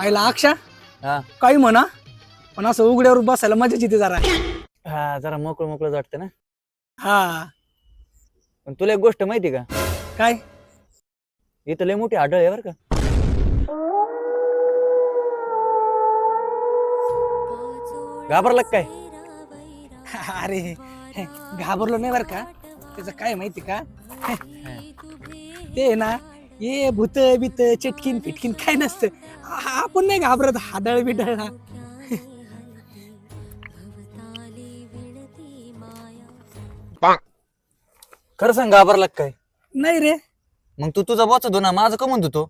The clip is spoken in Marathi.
आईला अक्षा हा काही म्हणा पण असं उघड्यावर बसायला मजाच येते जरा. हा जरा मोकळं मोकळं वाटतं ना. हा पण तुला एक गोष्ट माहिती का, काय इथं लय मोठी आढळ आहे बरं का. घाबरला का काय? अरे घाबरलो नाही बर का. त्याचं काय माहिती का ते ना ये भूत बीत चिटकीन फिटकीन काय नसतं. आपण नाही घाबरत हाडळ बिडळ ना. खरं सांग घाबरला का काय? नाही रे. मग तू तुझा बोचा धुना माझं का म्हणतो तो.